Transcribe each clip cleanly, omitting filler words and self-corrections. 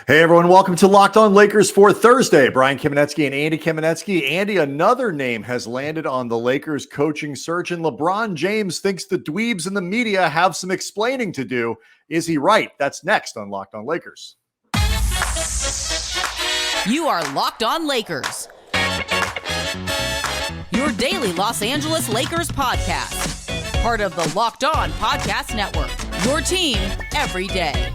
Hey, everyone. Welcome to Locked On Lakers for Thursday. Brian Kamenetsky and Andy Kamenetsky. Andy, another name has landed on the Lakers coaching search, and LeBron James thinks the dweebs in the media have some explaining to do. Is he right? That's next on Locked On Lakers. You are Locked On Lakers, your daily Los Angeles Lakers podcast. Part of the Locked On Podcast Network, your team every day.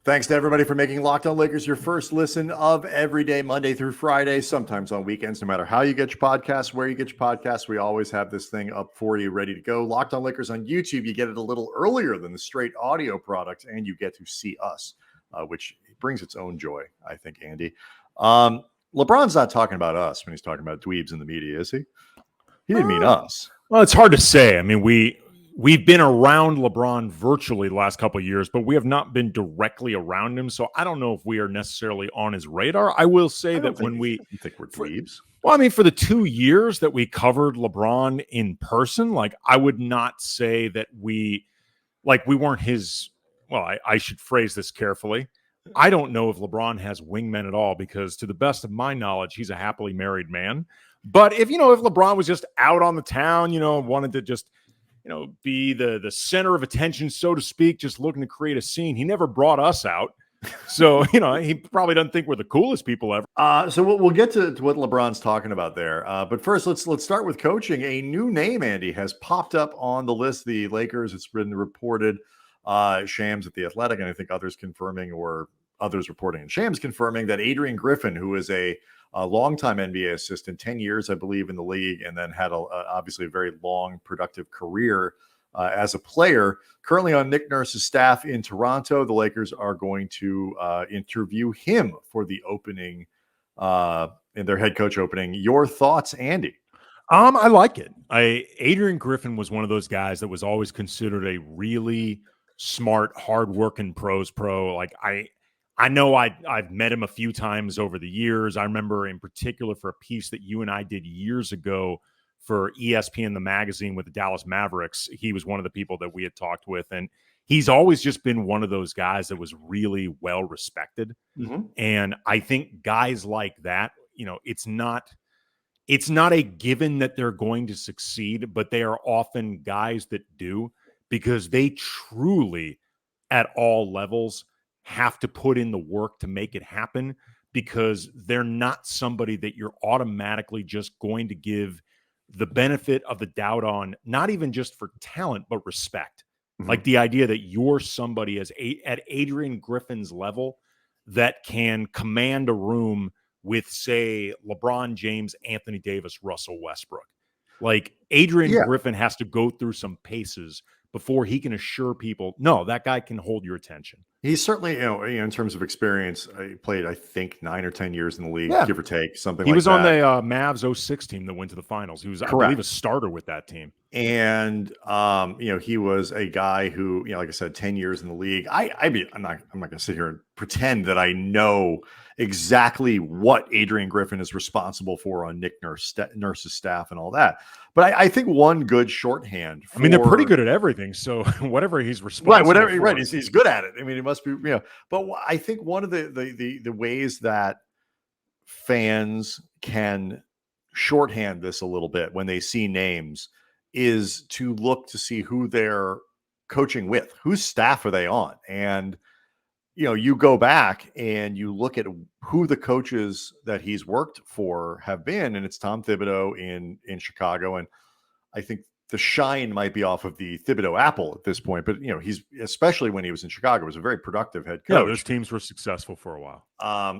Thanks to everybody for making Locked On Lakers your first listen of every day, Monday through Friday, sometimes on weekends. No matter how you get your podcasts, where you get your podcasts, we always have this thing up for you, ready to go. Locked On Lakers on YouTube, you get it a little earlier than the straight audio product, and you get to see us, which brings its own joy, I think, Andy. LeBron's not talking about us when he's talking about dweebs in the media, is he? He didn't mean us. Well, it's hard to say. I mean, we've been around LeBron virtually the last couple of years, but we have not been directly around him. So I don't know if we are necessarily on his radar. I will say that when you think we're dweebs. Well, I mean, for the 2 years that we covered LeBron in person, like I would not say that we weren't his. Well, I should phrase this carefully. I don't know if LeBron has wingmen at all because, to the best of my knowledge, he's a happily married man. But if LeBron was just out on the town, wanted to just be the center of attention, so to speak, just looking to create a scene. He never brought us out. So, he probably doesn't think we're the coolest people ever. So we'll get to what LeBron's talking about there. But first, let's start with coaching. A new name, Andy, has popped up on the list. The Lakers, it's been reported, Shams at The Athletic, and I think others confirming, or others reporting and Shams confirming, that Adrian Griffin, who is a longtime NBA assistant, 10 years, I believe, in the league, and then had obviously a very long, productive career as a player. Currently on Nick Nurse's staff in Toronto, the Lakers are going to interview him for the opening, in their head coach opening. Your thoughts, Andy? I like it. Adrian Griffin was one of those guys that was always considered a really smart, hard-working pro. Like I know I've met him a few times over the years. I remember in particular for a piece that you and I did years ago for ESPN, the magazine, with the Dallas Mavericks. He was one of the people that we had talked with, and he's always just been one of those guys that was really well respected. Mm-hmm. And I think guys like that, it's not a given that they're going to succeed, but they are often guys that do, because they truly, at all levels, have to put in the work to make it happen, because they're not somebody that you're automatically just going to give the benefit of the doubt on, not even just for talent, but respect. Mm-hmm. Like the idea that you're somebody at Adrian Griffin's level that can command a room with, say, LeBron James, Anthony Davis, Russell Westbrook. Like Adrian Griffin has to go through some paces before he can assure people, no, that guy can hold your attention. He's certainly, in terms of experience, he played, I think, 9 or 10 years in the league, give or take, something like that. He was on the Mavs 06 team that went to the finals. He was, I believe, a starter with that team. And, he was a guy who, like I said, 10 years in the league. I'm not going to sit here and pretend that I know exactly what Adrian Griffin is responsible for on Nick Nurse's staff and all that. But I think one good shorthand. I mean, they're pretty good at everything. So whatever he's responsible for. He's good at it. I mean, it must be, But I think one of the ways that fans can shorthand this a little bit when they see names is to look to see who they're coaching with, whose staff are they on. And, you go back and you look at who the coaches that he's worked for have been, and it's Tom Thibodeau in Chicago. And I think the shine might be off of the Thibodeau apple at this point, but he's, especially when he was in Chicago, was a very productive head coach. Yeah, those teams were successful for a while.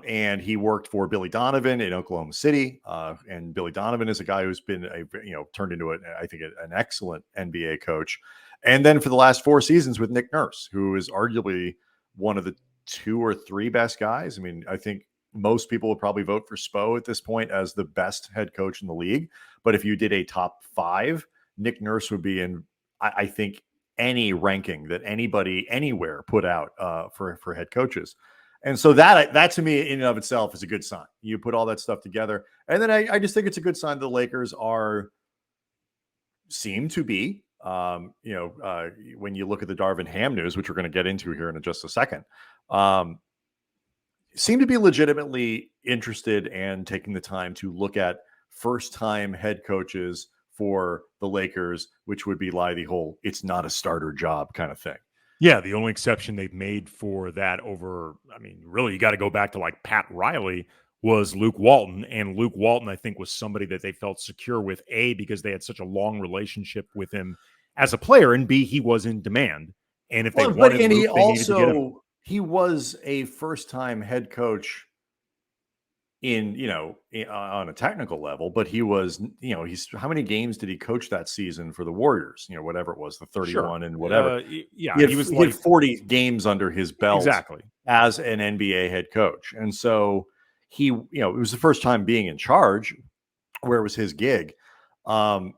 And he worked for Billy Donovan in Oklahoma City. And Billy Donovan is a guy who's been turned into an excellent NBA coach. And then for the last 4 seasons with Nick Nurse, who is arguably one of the 2 or 3 best guys. I mean, I think most people would probably vote for Spo at this point as the best head coach in the league. But if you did a top 5, Nick Nurse would be in, I think, any ranking that anybody anywhere put out for head coaches. And so that to me in and of itself is a good sign. You put all that stuff together. And then I just think it's a good sign the Lakers seem to be, when you look at the Darvin Ham news, which we're going to get into here in just a second, seem to be legitimately interested and taking the time to look at first-time head coaches for the Lakers, which would be the whole it's not a starter job kind of thing. Yeah, the only exception they've made for that really, you got to go back to like Pat Riley was Luke Walton. And Luke Walton, I think, was somebody that they felt secure with, A, because they had such a long relationship with him as a player, and B, he was in demand. And if they wanted Luke, they needed to get him. He was a first-time head coach on a technical level, but he was, how many games did he coach that season for the Warriors? Whatever it was, the 31 and whatever. He had 40 games under his belt exactly as an NBA head coach. And so he, it was the first time being in charge where it was his gig. We've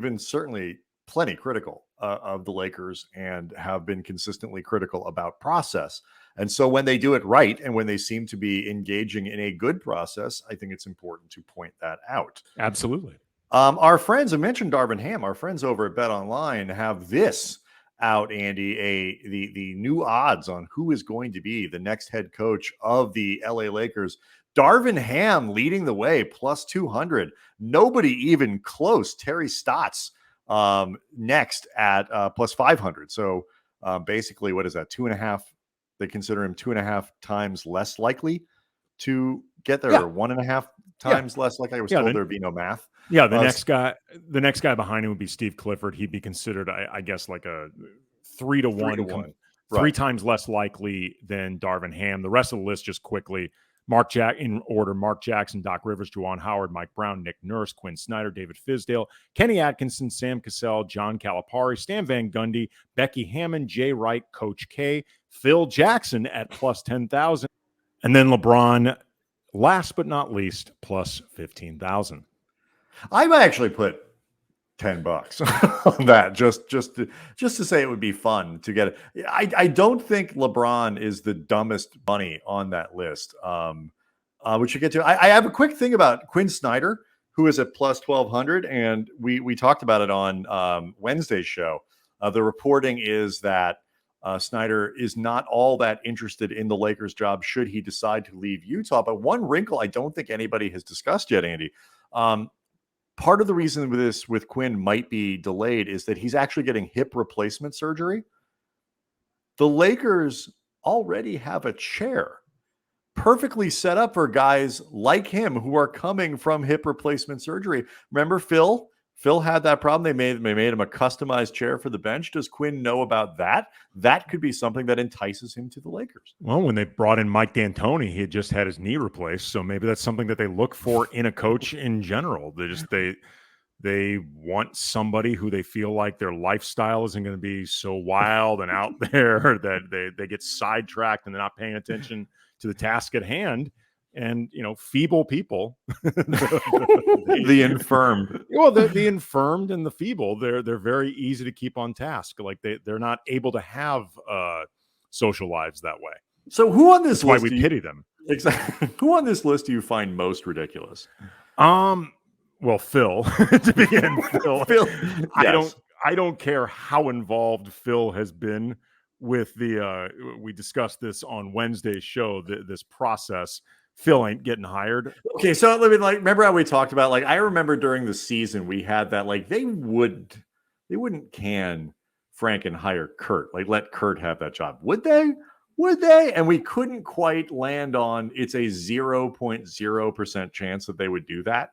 been certainly plenty critical of the Lakers and have been consistently critical about process. And so when they do it right and when they seem to be engaging in a good process, I think it's important to point that out. Absolutely. Our friends, I mentioned Darvin Ham, our friends over at Bet Online have this out, Andy, the new odds on who is going to be the next head coach of the LA Lakers. Darvin Ham leading the way, plus 200. Nobody even close. Terry Stotts next at plus 500. So basically, what is that? 2.5. They consider him 2.5 times less likely to get there, or 1.5 times less likely. I was told there'd be no math. Yeah, the next guy behind him would be Steve Clifford. He'd be considered, I guess, like a 3-to-1, 3 times less likely than Darvin Ham. The rest of the list, just quickly, Mark Jackson, Doc Rivers, Juwan Howard, Mike Brown, Nick Nurse, Quinn Snyder, David Fizdale, Kenny Atkinson, Sam Cassell, John Calipari, Stan Van Gundy, Becky Hammond, Jay Wright, Coach K, Phil Jackson at plus 10,000, and then LeBron, last but not least, plus 15,000. I might actually put $10 on that just to say it would be fun to get it. I don't think LeBron is the dumbest money on that list. We should get to. I have a quick thing about Quinn Snyder, who is at plus 1,200, and we talked about it on Wednesday's show. The reporting is that Snyder is not all that interested in the Lakers job should he decide to leave Utah. But one wrinkle I don't think anybody has discussed yet, Andy. Part of the reason with Quinn might be delayed is that he's actually getting hip replacement surgery. The Lakers already have a chair perfectly set up for guys like him who are coming from hip replacement surgery. Remember Phil? Phil had that problem. They made him a customized chair for the bench. Does Quinn know about that? That could be something that entices him to the Lakers. Well, when they brought in Mike D'Antoni, he had just had his knee replaced. So maybe that's something that they look for in a coach in general. They want somebody who they feel like their lifestyle isn't going to be so wild and out there that they get sidetracked and they're not paying attention to the task at hand. And, feeble people, the infirm. Well, the infirmed and the feeble, they're very easy to keep on task. Like they're not able to have social lives that way. So who on this list? Why we pity them. Exactly. Who on this list do you find most ridiculous? Well, Phil to begin. Phil. Yes. I don't care how involved Phil has been with the. We discussed this on Wednesday's show. This process. Phil ain't getting hired. Okay, so remember how we talked about I remember during the season we had that they wouldn't can Frank and hire Kurt, let Kurt have that job. Would they? And we couldn't quite land on it's a 0.0% chance that they would do that.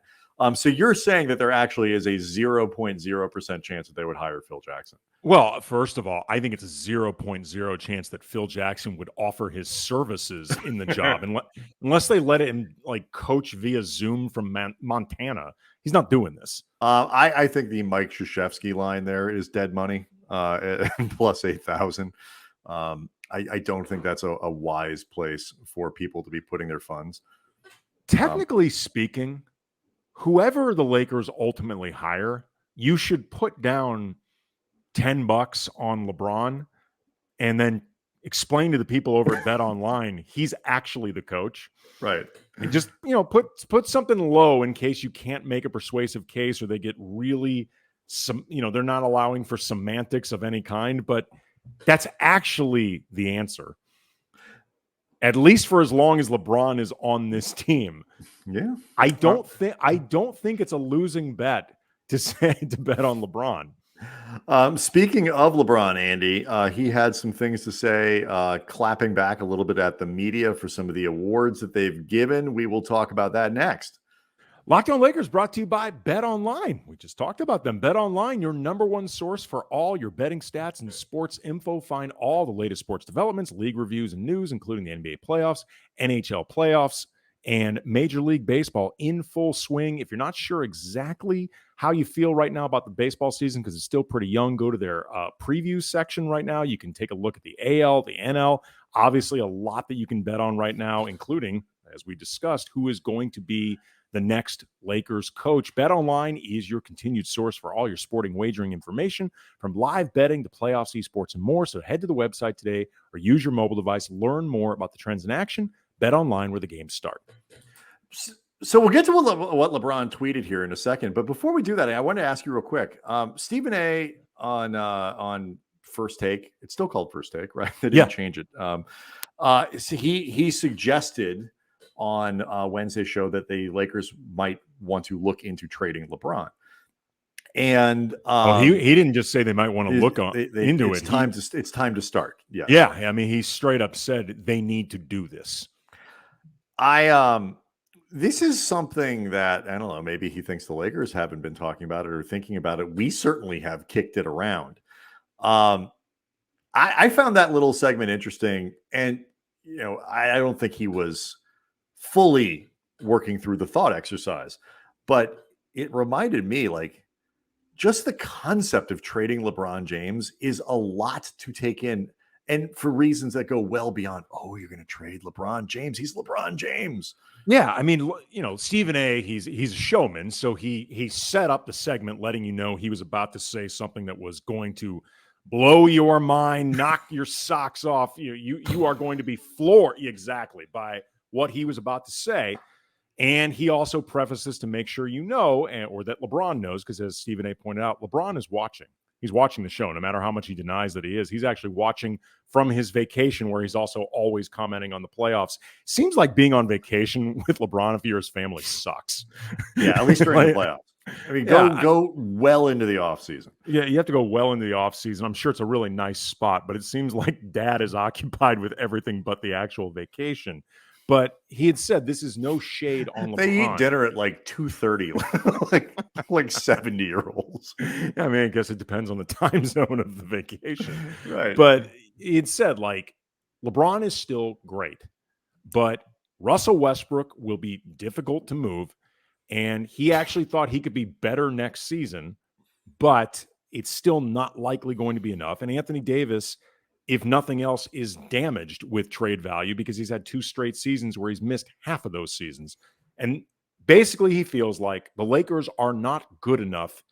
So you're saying that there actually is a 0.0% chance that they would hire Phil Jackson? Well, first of all, I think it's a 0.0 chance that Phil Jackson would offer his services in the job, unless they let him coach via Zoom from Montana. He's not doing this. I think the Mike Krzyzewski line there is dead money, plus 8,000. I don't think that's a wise place for people to be putting their funds. Technically speaking, whoever the Lakers ultimately hire, you should put down $10 on LeBron and then explain to the people over at Bet Online he's actually the coach. Right. And just, put something low in case you can't make a persuasive case or they get really they're not allowing for semantics of any kind, but that's actually the answer. At least for as long as LeBron is on this team. Yeah. I don't think it's a losing bet to bet on LeBron. Speaking of LeBron, Andy, he had some things to say, clapping back a little bit at the media for some of the awards that they've given. We will talk about that next. Locked On Lakers brought to you by Bet Online. We just talked about them. Bet Online, your number one source for all your betting stats and sports info. Find all the latest sports developments, league reviews, and news, including the NBA playoffs, NHL playoffs, and Major League Baseball in full swing. If you're not sure exactly how you feel right now about the baseball season, because it's still pretty young, go to their preview section right now. You can take a look at the AL, the NL. Obviously, a lot that you can bet on right now, including, as we discussed, who is going to be the next Lakers coach. Bet Online is your continued source for all your sporting wagering information, from live betting to playoffs, esports, and more. So head to the website today or use your mobile device. Learn more about the trends in action. Bet Online, where the games start. So we'll get to what LeBron tweeted here in a second. But before we do that, I want to ask you real quick. Stephen A. on First Take, it's still called First Take, right? They didn't change it. So he suggested on Wednesday's show that the Lakers might want to look into trading LeBron. And he didn't just say they might want to look into it. It's time to start. Yeah. Yeah. I mean, he straight up said they need to do this. This is something that, I don't know, maybe he thinks the Lakers haven't been talking about it or thinking about it. We certainly have kicked it around. I found that little segment interesting. And, I don't think he was fully working through the thought exercise, but it reminded me, like, just the concept of trading LeBron James is a lot to take in. And for reasons that go well beyond, you're going to trade LeBron James. He's LeBron James. Yeah, I mean, Stephen A., he's a showman, so he set up the segment letting you know he was about to say something that was going to blow your mind, knock your socks off. You are going to be floored exactly by what he was about to say. And he also prefaces to make sure or that LeBron knows, because as Stephen A. pointed out, LeBron is watching. He's watching the show, no matter how much he denies that he is. He's actually watching from his vacation, where he's also always commenting on the playoffs. Seems like being on vacation with LeBron, if you're his family, sucks. Yeah, at least during the playoffs. I mean, go well into the offseason. Yeah, you have to go well into the offseason. I'm sure it's a really nice spot, but it seems like dad is occupied with everything but the actual vacation. But he had said this is no shade on LeBron. They eat dinner at like 2:30, like 70-year-olds. I mean, I guess it depends on the time zone of the vacation. Right. But he had said, like, LeBron is still great, but Russell Westbrook will be difficult to move. And he actually thought he could be better next season, but it's still not likely going to be enough. And Anthony Davis, if nothing else, is damaged with trade value because he's had 2 straight seasons where he's missed half of those seasons. And basically he feels like the Lakers are not good enough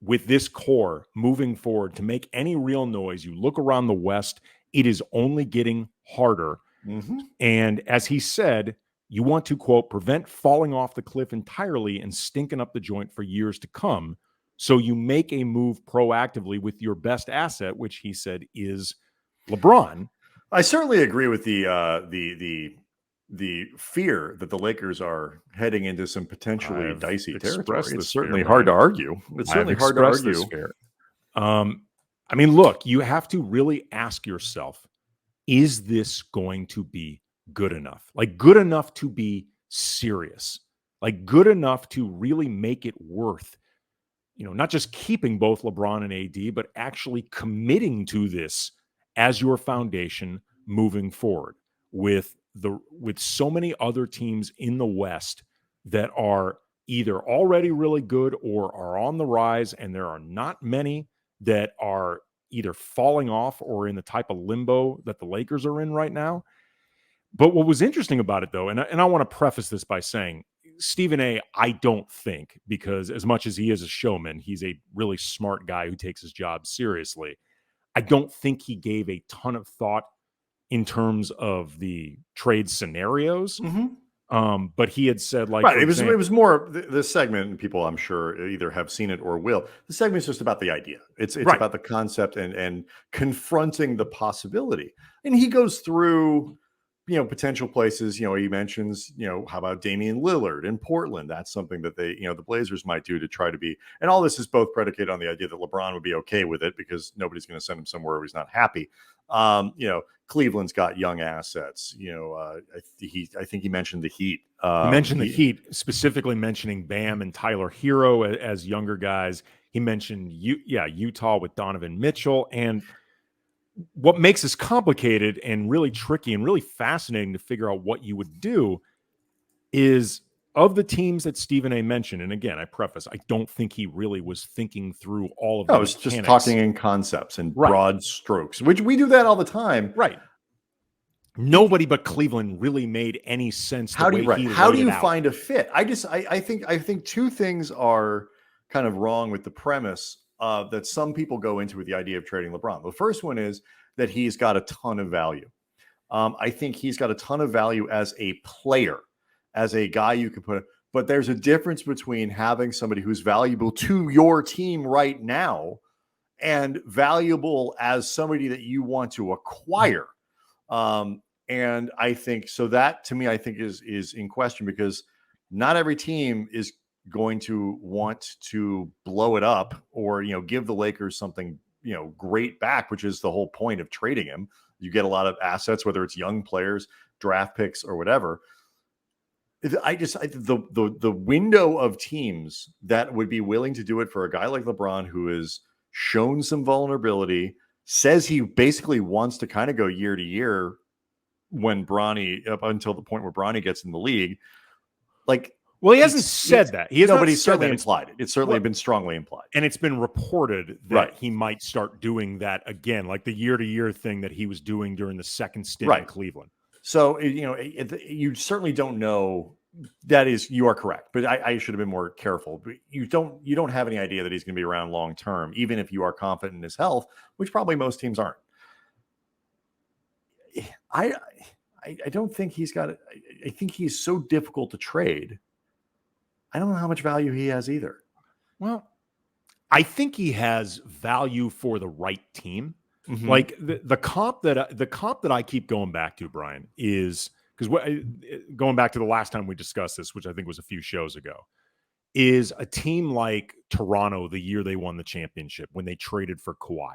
with this core moving forward to make any real noise. You look around the West, it is only getting harder. Mm-hmm. And as he said, you want to, quote, prevent falling off the cliff entirely and stinking up the joint for years to come. So you make a move proactively with your best asset, which he said is LeBron. I certainly agree with the fear that the Lakers are heading into some potentially dicey territory. It's certainly hard to argue. It's certainly hard to argue. I mean, look, you have to really ask yourself, is this going to be good enough? Like, good enough to be serious? Like, good enough to really make it worth, not just keeping both LeBron and AD, but actually committing to this as your foundation moving forward with so many other teams in the West that are either already really good or are on the rise, and there are not many that are either falling off or in the type of limbo that the Lakers are in right now. But what was interesting about it, though, and I want to preface this by saying, Stephen A., I don't think, because as much as he is a showman, he's a really smart guy who takes his job seriously. I don't think he gave a ton of thought in terms of the trade scenarios. But he had said, like, right, it was more this segment, and people I'm sure either have seen it or will. The segment's just about the idea. It's Right. about the concept and confronting the possibility. And he goes through, potential places. He mentions, how about Damian Lillard in Portland? That's something that they, the Blazers might do to try to be. And all this is both predicated on the idea that LeBron would be okay with it because nobody's going to send him somewhere where he's not happy. Cleveland's got young assets. I think he mentioned the Heat. He mentioned the Heat, specifically mentioning Bam and Tyler Hero as younger guys. He mentioned Utah with Donovan Mitchell. And what makes this complicated and really tricky and really fascinating to figure out what you would do is, of the teams that Stephen A mentioned, and again, I preface, I don't think he really was thinking through all of the mechanics. Just talking in concepts and broad strokes, which we do that all the time. Right. Nobody but Cleveland really made any sense. How do you find a fit? I think two things are kind of wrong with the premise that some people go into with the idea of trading LeBron. The first one is that he's got a ton of value. I think he's got a ton of value as a player, as a guy you could put. But there's a difference between having somebody who's valuable to your team right now and valuable as somebody that you want to acquire. And I think so that, to me, I think is in question, because not every team is going to want to blow it up or, give the Lakers something, great back, which is the whole point of trading him. You get a lot of assets, whether it's young players, draft picks, or whatever. The window of teams that would be willing to do it for a guy like LeBron, who has shown some vulnerability, says he basically wants to kind of go year to year when Bronny, up until the point where Bronny gets in the league. Well, he hasn't said that. He has but he's certainly implied it. It's certainly been strongly implied. And it's been reported that he might start doing that again, like the year-to-year thing that he was doing during the second stint in Cleveland. So, you certainly don't know. You are correct, but I should have been more careful. But you don't have any idea that he's going to be around long term, even if you are confident in his health, which probably most teams aren't. I don't think he's got it. I think he's so difficult to trade. I don't know how much value he has either. Well, I think he has value for the right team. Mm-hmm. Like the comp that I keep going back to, Brian, is because going back to the last time we discussed this, which I think was a few shows ago, is a team like Toronto the year they won the championship when they traded for Kawhi.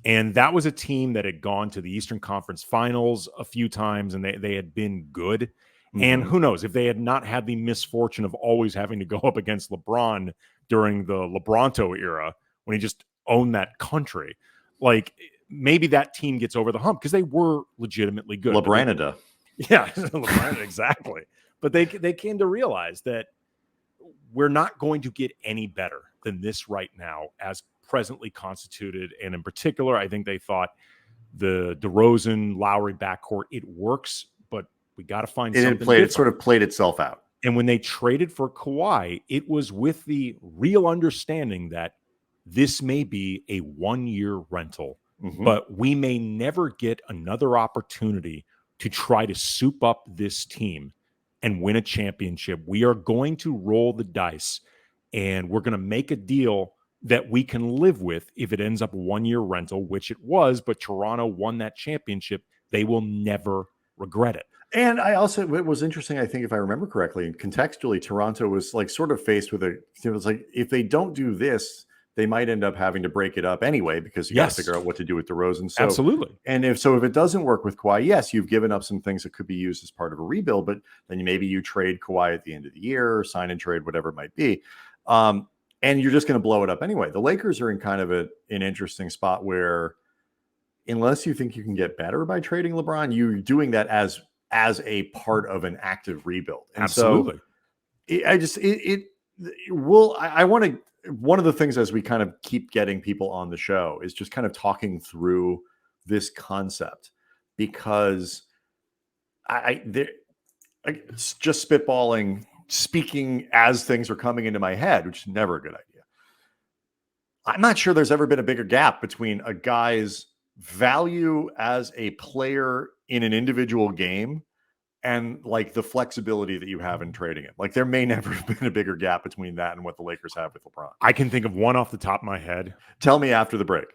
And that was a team that had gone to the Eastern Conference Finals a few times, and they had been good. Mm-hmm. And who knows, if they had not had the misfortune of always having to go up against LeBron during the LeBronto era, when he just owned that country, like maybe that team gets over the hump because they were legitimately good. LeBronada. Yeah, LeBron, exactly. But they came to realize that we're not going to get any better than this right now as presently constituted. And in particular, I think they thought the DeRozan, Lowry backcourt, it works, but we got to find something different. It sort of played itself out. And when they traded for Kawhi, it was with the real understanding that this may be a one-year rental, but we may never get another opportunity to try to soup up this team and win a championship. We are going to roll the dice, and we're going to make a deal that we can live with if it ends up a one-year rental, which it was, but Toronto won that championship. They will never regret it. And I also, it was interesting, I think, if I remember correctly, contextually, Toronto was like sort of faced with it was like, if they don't do this, they might end up having to break it up anyway, because you got to figure out what to do with DeRozan. So, absolutely. And if it doesn't work with Kawhi, yes, you've given up some things that could be used as part of a rebuild, but then maybe you trade Kawhi at the end of the year, or sign and trade, whatever it might be. And you're just going to blow it up anyway. The Lakers are in kind of an interesting spot where, unless you think you can get better by trading LeBron, you're doing that as a part of an active rebuild. And absolutely. I want to, one of the things as we kind of keep getting people on the show is just kind of talking through this concept, because it's just spitballing, speaking as things are coming into my head, which is never a good idea. I'm not sure there's ever been a bigger gap between a guy's value as a player in an individual game and like the flexibility that you have in trading it. Like there may never have been a bigger gap between that and what the Lakers have with LeBron. I can think of one off the top of my head. Tell me after the break.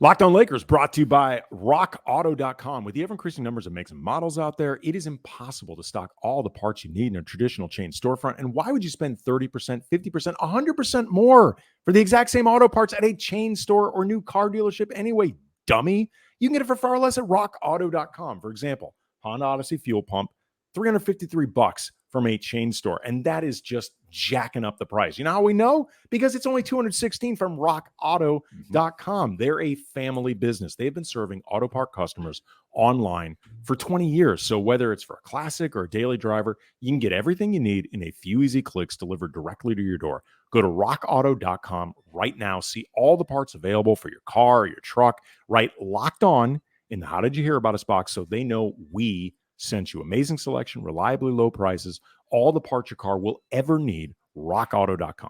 Locked On Lakers brought to you by rockauto.com. With the ever-increasing numbers of makes and models out there, it is impossible to stock all the parts you need in a traditional chain storefront. And why would you spend 30%, 50%, 100% more for the exact same auto parts at a chain store or new car dealership anyway, dummy? You can get it for far less at rockauto.com. For example, Honda Odyssey fuel pump, $353 from a chain store. And that is just jacking up the price. You know how we know? Because it's only $216 from rockauto.com. They're a family business. They've been serving auto park customers online for 20 years. So whether it's for a classic or a daily driver, you can get everything you need in a few easy clicks delivered directly to your door. Go to rockauto.com right now. See all the parts available for your car or your truck. Right, Locked On in the How Did You Hear About Us box so they know we sent you. Amazing selection, reliably low prices, all the parts your car will ever need. rockauto.com.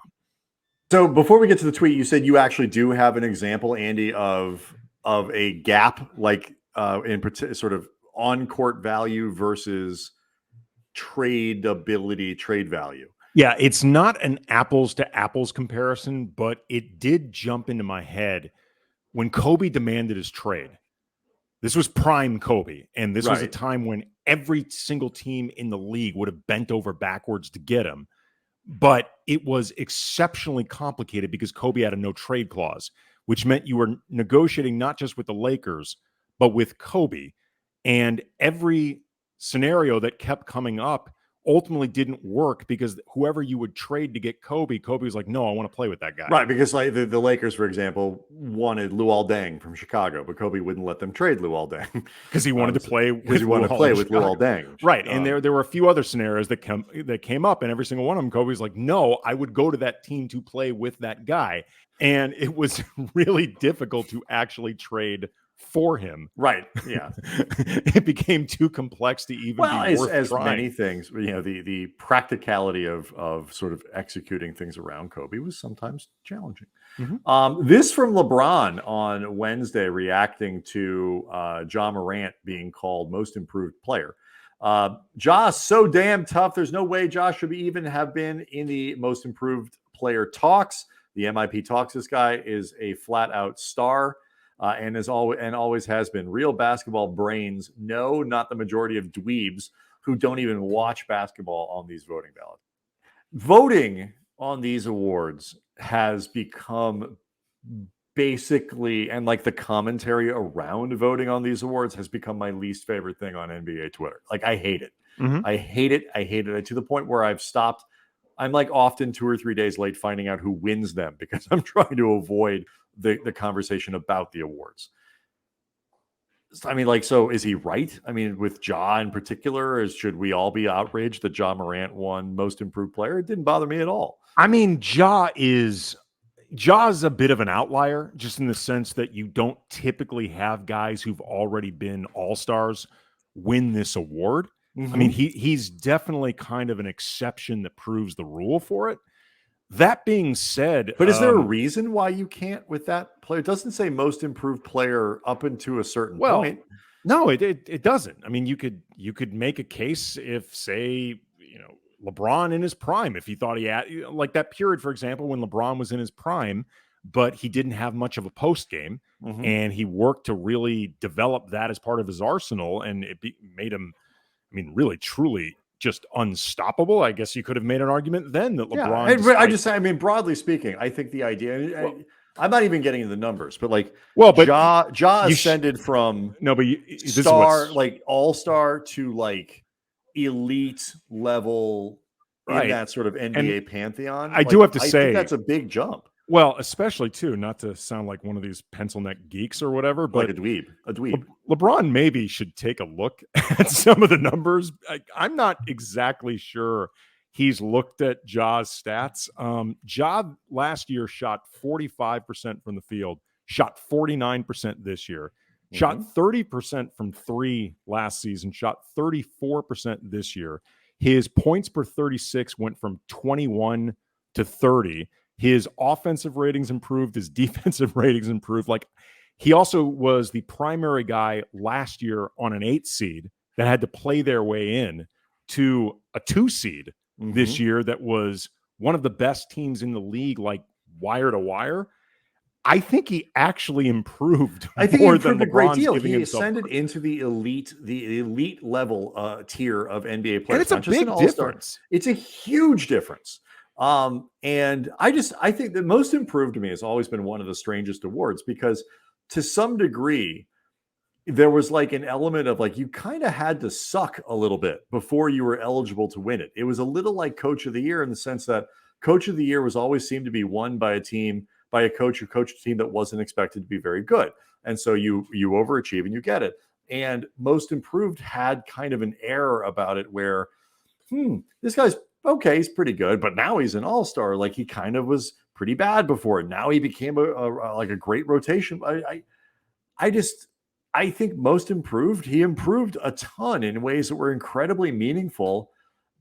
So before we get to the tweet, you said you actually do have an example, Andy, of a gap, like sort of on-court value versus trade value. Yeah, it's not an apples to apples comparison, but it did jump into my head when Kobe demanded his trade. This was prime Kobe, and this was a time when every single team in the league would have bent over backwards to get him. But it was exceptionally complicated because Kobe had a no trade clause, which meant you were negotiating not just with the Lakers, but with Kobe. And every scenario that kept coming up ultimately didn't work because whoever you would trade to get Kobe was like, no, I want to play with that guy. Right, because like the Lakers, for example, wanted Luol Deng from Chicago, but Kobe wouldn't let them trade Luol Deng because he wanted to play with Luol Deng. Right, and there were a few other scenarios that came up, and every single one of them, Kobe's like, no, I would go to that team to play with that guy, and it was really difficult to actually trade for him. Right. Yeah. It became too complex to even be worth as trying. Many things, the practicality of sort of executing things around Kobe was sometimes challenging. Mm-hmm. This from LeBron on Wednesday, reacting to Ja Morant being called most improved player. Ja's so damn tough. There's no way Ja should even have been in the most improved player talks. The MIP talks. This guy is a flat out star. And always has been. Real basketball brains. No, not the majority of dweebs who don't even watch basketball on these voting ballots. Voting on these awards has become basically, and like the commentary around voting on these awards has become my least favorite thing on NBA Twitter. Like I hate it. Mm-hmm. I hate it to the point where I've stopped. I'm like often 2 or 3 days late finding out who wins them because I'm trying to avoid the conversation about the awards. I mean, like, so is he right? I mean, with Ja in particular, should we all be outraged that Ja Morant won most improved player? It didn't bother me at all. I mean, Ja's a bit of an outlier, just in the sense that you don't typically have guys who've already been all-stars win this award. Mm-hmm. I mean, he's definitely kind of an exception that proves the rule for it. That being said, but is there a reason why you can't with that player? It doesn't say most improved player up into a certain point. No, it doesn't. I mean, you could make a case if, say, LeBron in his prime, if he thought he had like that period, for example, when LeBron was in his prime, but he didn't have much of a post game, mm-hmm. and he worked to really develop that as part of his arsenal, and it made him, I mean, really, truly just unstoppable. I guess you could have made an argument then that LeBron. Yeah, I mean, broadly speaking, I think the idea. I'm not even getting into the numbers, but like, Ja ascended from star, like all-star to like elite level in that sort of NBA pantheon. I do have to say think that's a big jump. Well, especially too, not to sound like one of these pencil neck geeks or whatever, but like a dweeb. LeBron maybe should take a look at some of the numbers. I'm not exactly sure he's looked at Ja's stats. Ja last year shot 45% from the field, shot 49% this year, shot 30% from three last season, shot 34% this year. His points per 36 went from 21 to 30. His offensive ratings improved. His defensive ratings improved. Like, He also was the primary guy last year on an 8 seed that had to play their way in to a 2 seed this year that was one of the best teams in the league, like wire to wire. I think he actually improved. I think more he improved than a great LeBron's deal. giving He himself ascended credit. into the elite level tier of NBA players. And it's a not just big an all-star. difference. It's a huge difference. And I think that most improved to me has always been one of the strangest awards, because to some degree, there was like an element of like, you kind of had to suck a little bit before you were eligible to win it. It was a little like Coach of the Year, in the sense that Coach of the Year was always seemed to be won by a coach who coached a team that wasn't expected to be very good. And so you overachieve and you get it. And Most Improved had kind of an air about it where, this guy's okay, he's pretty good, but now he's an all-star. Like, he kind of was pretty bad before. Now he became a great rotation. I think Most Improved, he improved a ton in ways that were incredibly meaningful.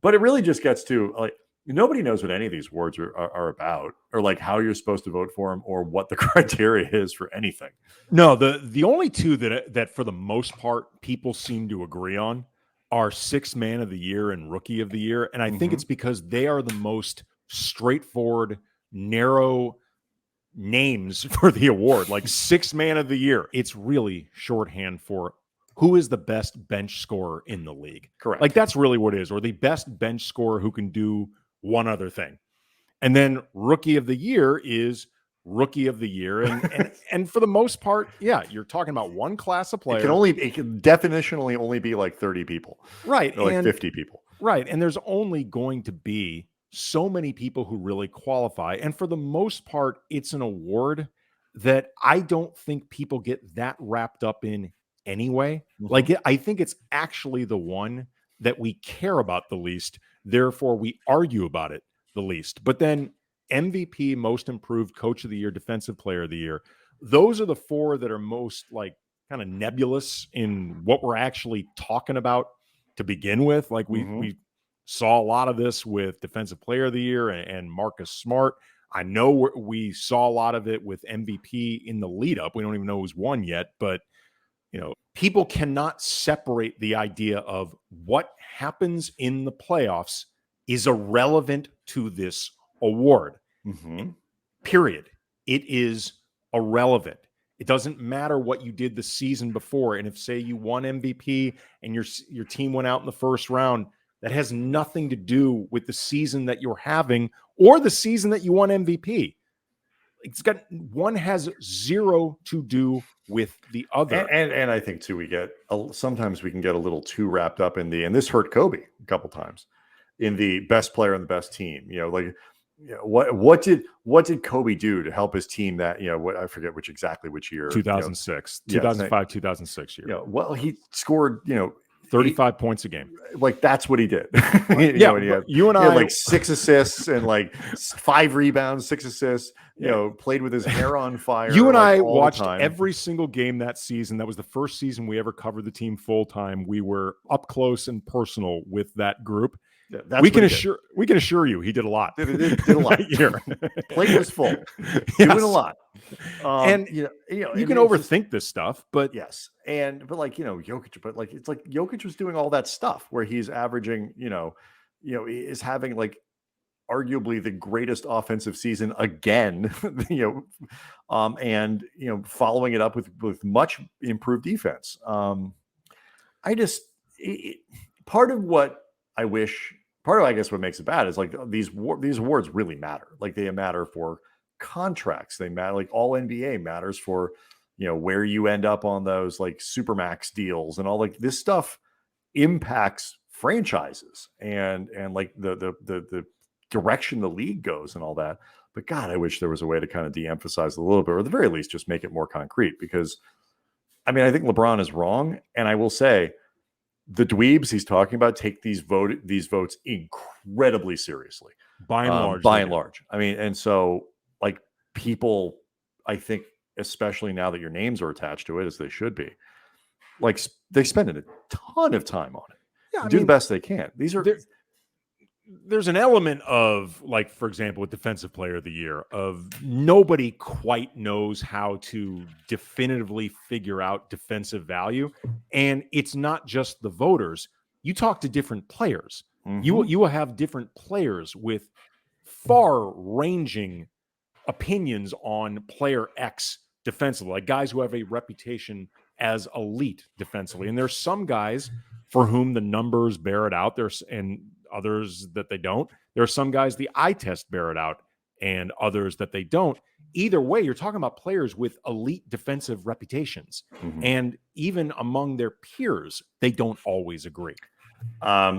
But it really just gets to, like, nobody knows what any of these awards are about, or like how you're supposed to vote for them, or what the criteria is for anything. No, the only two that for the most part people seem to agree on are Sixth Man of the Year and Rookie of the Year. And I think it's because they are the most straightforward, narrow names for the award. Like Sixth Man of the Year, it's really shorthand for who is the best bench scorer in the league. Correct. Like, that's really what it is, or the best bench scorer who can do one other thing. And then Rookie of the Year is Rookie of the Year. And for the most part, yeah, you're talking about one class of player. It can definitionally only be like 30 people. Right. Or like 50 people. Right. And there's only going to be so many people who really qualify. And for the most part, it's an award that I don't think people get that wrapped up in anyway. Like, I think it's actually the one that we care about the least. Therefore, we argue about it the least. But then MVP, Most Improved, Coach of the Year, Defensive Player of the Year, those are the four that are most like kind of nebulous in what we're actually talking about to begin with. Like, we saw a lot of this with Defensive Player of the Year and Marcus Smart. I know we saw a lot of it with MVP in the lead up. We don't even know who's won yet, but people cannot separate the idea of what happens in the playoffs is irrelevant to this award. Period. It is irrelevant. It doesn't matter what you did the season before. And if, say, you won MVP and your team went out in the first round, that has nothing to do with the season that you're having or the season that you won MVP. One has zero to do with the other. And I think too, sometimes we can get a little too wrapped up in and this hurt Kobe a couple times, in the best player and the best team. What did Kobe do to help his team I forget which year. 2006, 2005, 2006 year. Well, he scored 35 points a game. Like, that's what he did. You and I had like 6 assists and like 5 rebounds, 6 assists. Played with his hair on fire. You and I watched every single game that season. That was the first season we ever covered the team full time. We were up close and personal with that group. Yeah, we can assure you he did a lot. Did a lot that year. Plate was full. Doing a lot. And you can overthink this stuff, but yes. But like, Jokic, but like, it's like Jokic was doing all that stuff where he's averaging, is having like arguably the greatest offensive season again, and following it up with much improved defense. Part of I guess what makes it bad is like these awards really matter. Like, they matter for contracts. They matter, like all NBA matters for, where you end up on those like Supermax deals and all, like, this stuff impacts franchises and like the direction the league goes and all that. But God, I wish there was a way to kind of de-emphasize it a little bit, or at the very least just make it more concrete, because I think LeBron is wrong. And I will say, the dweebs he's talking about take these votes incredibly seriously, by and large. And so like, people, I think, especially now that your names are attached to it, as they should be, like, they spend a ton of time on it. Yeah, do the best they can. there's an element of, like, for example, with Defensive Player of the Year, of nobody quite knows how to definitively figure out defensive value. And it's not just the voters. You talk to different players. Mm-hmm. You will have different players with far-ranging opinions on player X defensively, like guys who have a reputation as elite defensively. And there's some guys for whom the numbers bear it out. There's and others that they don't. There are some guys the eye test bear it out, and others that they don't. Either way, you're talking about players with elite defensive reputations. Mm-hmm. And even among their peers, they don't always agree.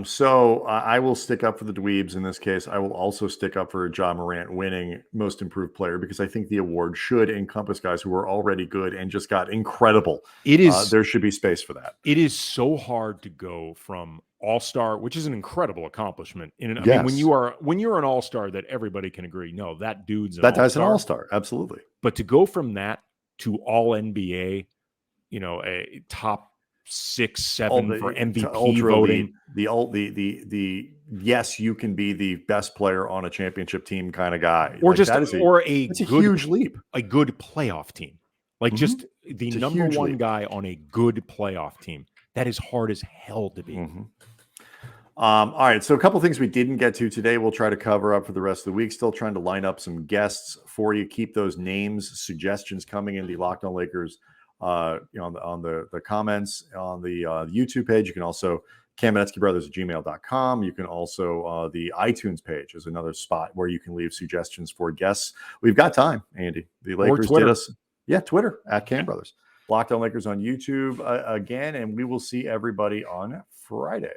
So I will stick up for the dweebs in this case. I will also stick up for Ja Morant winning most improved player, because I think the award should encompass guys who are already good and just got incredible. It is there should be space for that. It is so hard to go from all-star, which is an incredible accomplishment. I mean, Yes. when you're an all-star that everybody can agree, no, that dude's an That guy's an all-star. all-star, absolutely. But to go from that to all NBA, a top 6, 7 for MVP voting, the yes, you can be the best player on a championship team kind of guy, or like, just that's a good, huge leap, a good playoff team, like just the It's a number huge one leap. guy on a good playoff team. That is hard as hell to be. All right, so a couple things we didn't get to today, we'll try to cover up for the rest of the week. Still trying to line up some guests for you. Keep those names, suggestions coming in the Locked On Lakers, on the comments on the YouTube page. You can also Kamenetsky@gmail.com. You can also the iTunes page is another spot where you can leave suggestions for guests. We've got time, Andy. The Lakers did us, Twitter @CamBrothers. Locked On Lakers on YouTube again, and we will see everybody on Friday.